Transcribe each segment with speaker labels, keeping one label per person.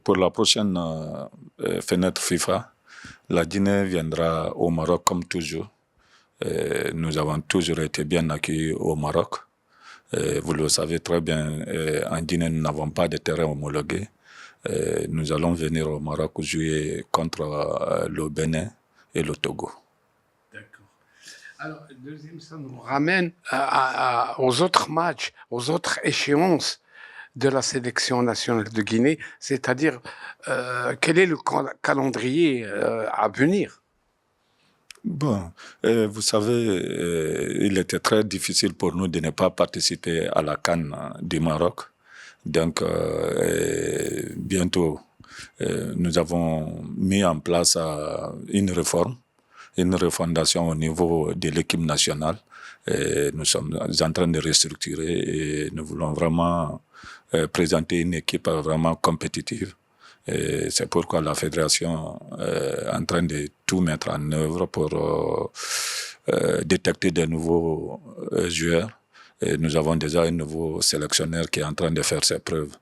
Speaker 1: pour la prochaine fenêtre FIFA, la Guinée viendra au Maroc comme toujours. Nous avons toujours été bien accueillis au Maroc. Vous le savez très bien, en Guinée, nous n'avons pas de terrain homologué. Nous allons venir au Maroc jouer contre le Bénin et le Togo.
Speaker 2: D'accord. Alors, deuxième, ça nous ramène aux autres matchs, aux autres échéances de la sélection nationale de Guinée, c'est-à-dire quel est le calendrier à venir?
Speaker 1: Bon, vous savez, il était très difficile pour nous de ne pas participer à la CAN du Maroc. Donc, bientôt, nous avons mis en place une réforme, une refondation au niveau de l'équipe nationale. Et nous sommes en train de restructurer et nous voulons vraiment présenter une équipe vraiment compétitive. C'est pourquoi la fédération est en train de tout mettre en œuvre pour détecter de nouveaux joueurs. Et nous avons déjà un nouveau sélectionneur qui est en train de faire ses preuves.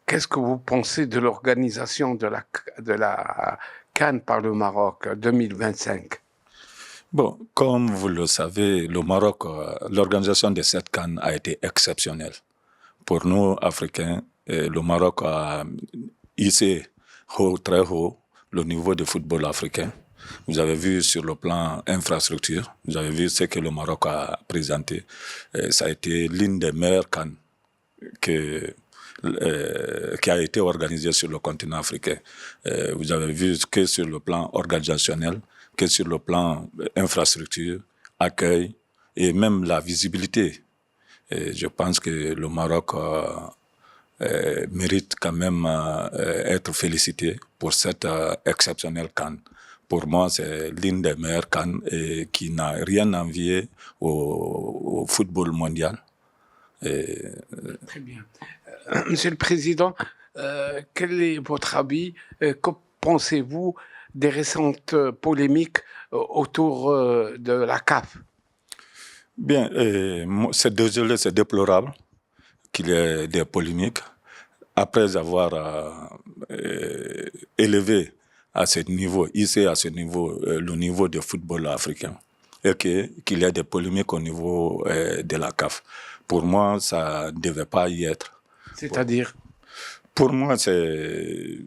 Speaker 2: Qu'est-ce que vous pensez de l'organisation de la CAN par le Maroc 2025?
Speaker 1: Bon, comme vous le savez, le Maroc, l'organisation de cette CAN a été exceptionnelle. Pour nous, Africains, le Maroc a hissé très haut le niveau de football africain. Vous avez vu sur le plan infrastructure, vous avez vu ce que le Maroc a présenté. Ça a été l'une des meilleures CAN qui a été organisée sur le continent africain. Vous avez vu que sur le plan organisationnel, que sur le plan infrastructure, accueil et même la visibilité. Et je pense que le Maroc mérite quand même être félicité pour cette exceptionnelle CAN. Pour moi, c'est l'une des meilleures CAN et qui n'a rien envié au football mondial.
Speaker 2: Très bien. Monsieur le Président, quel est votre avis? Que pensez-vous des récentes polémiques autour de la CAF?
Speaker 1: Bien, c'est désolé, c'est déplorable qu'il y ait des polémiques. Après avoir élevé à ce niveau, hissé à ce niveau, le niveau du football africain, et qu'il y ait des polémiques au niveau de la CAF. Pour moi, ça ne devait pas y être.
Speaker 2: C'est-à-dire?
Speaker 1: Pour moi, c'est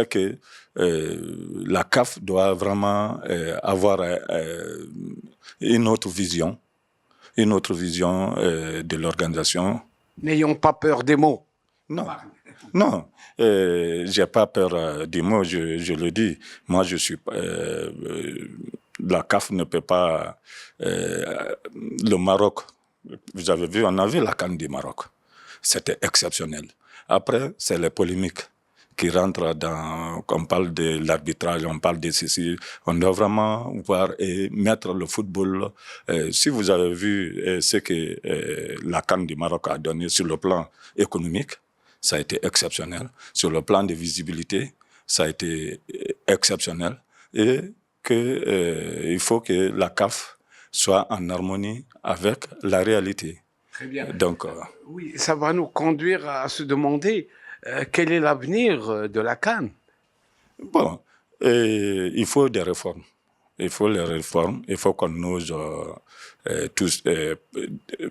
Speaker 1: que la CAF doit vraiment avoir une autre vision de l'organisation.
Speaker 2: N'ayons pas peur des mots.
Speaker 1: Non, non, j'ai pas peur des mots, je le dis. Moi, je suis la CAF ne peut pas le Maroc. Vous avez vu, on a vu la CAN du Maroc. C'était exceptionnel. Après, c'est les polémiques qui rentrent dans... On parle de l'arbitrage, on parle de ceci. On doit vraiment voir et mettre le football... si vous avez vu ce que la CAN du Maroc a donné sur le plan économique, ça a été exceptionnel. Sur le plan de visibilité, ça a été exceptionnel. Et il faut que la CAF soit en harmonie avec la réalité.
Speaker 2: Très bien.
Speaker 1: Donc,
Speaker 2: oui, ça va nous conduire à se demander quel est l'avenir de la CAN.
Speaker 1: Bon, il faut des réformes. Il faut les réformes. Il faut qu'on ose tous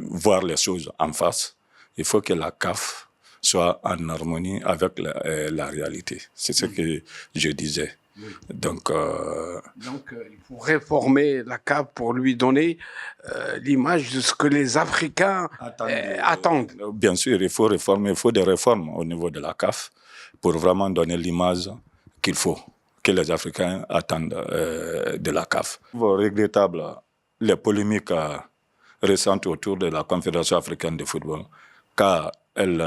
Speaker 1: voir les choses en face. Il faut que la CAF soit en harmonie avec la réalité. C'est ce que je disais. Oui. Donc,
Speaker 2: il faut réformer la CAF pour lui donner l'image de ce que les Africains attendent.
Speaker 1: Bien sûr, il faut réformer, il faut des réformes au niveau de la CAF pour vraiment donner l'image qu'il faut, que les Africains attendent de la CAF. Regrettable, les polémiques récentes autour de la Confédération africaine de football, car elle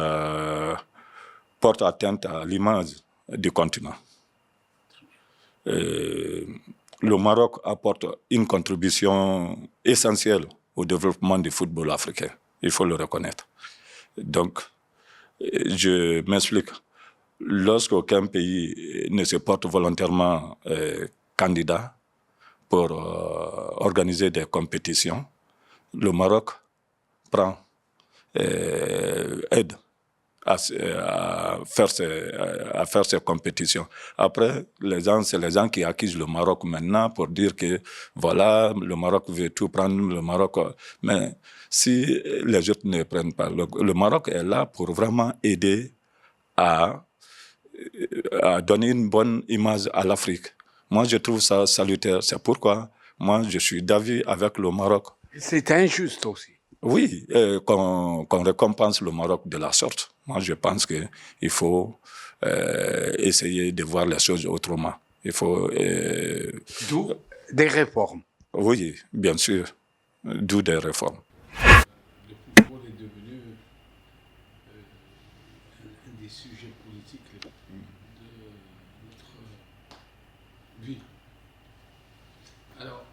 Speaker 1: porte atteinte à l'image du continent. Le Maroc apporte une contribution essentielle au développement du football africain. Il faut le reconnaître. Donc, je m'explique. Lorsqu'aucun pays ne se porte volontairement candidat pour organiser des compétitions, le Maroc prend aide à faire ces compétitions. Après, c'est les gens qui accusent le Maroc maintenant pour dire que voilà, le Maroc veut tout prendre, le Maroc. Mais si les autres ne prennent pas, le Maroc est là pour vraiment aider à donner une bonne image à l'Afrique. Moi, je trouve ça salutaire. C'est pourquoi moi, je suis d'avis avec le Maroc.
Speaker 2: C'est injuste aussi.
Speaker 1: Oui, qu'on récompense le Maroc de la sorte. Moi, je pense qu'il faut essayer de voir les choses autrement. Il faut...
Speaker 2: D'où des réformes.
Speaker 1: Oui, bien sûr. D'où des réformes.
Speaker 2: Le football est devenu un des sujets politiques de notre vie. Alors,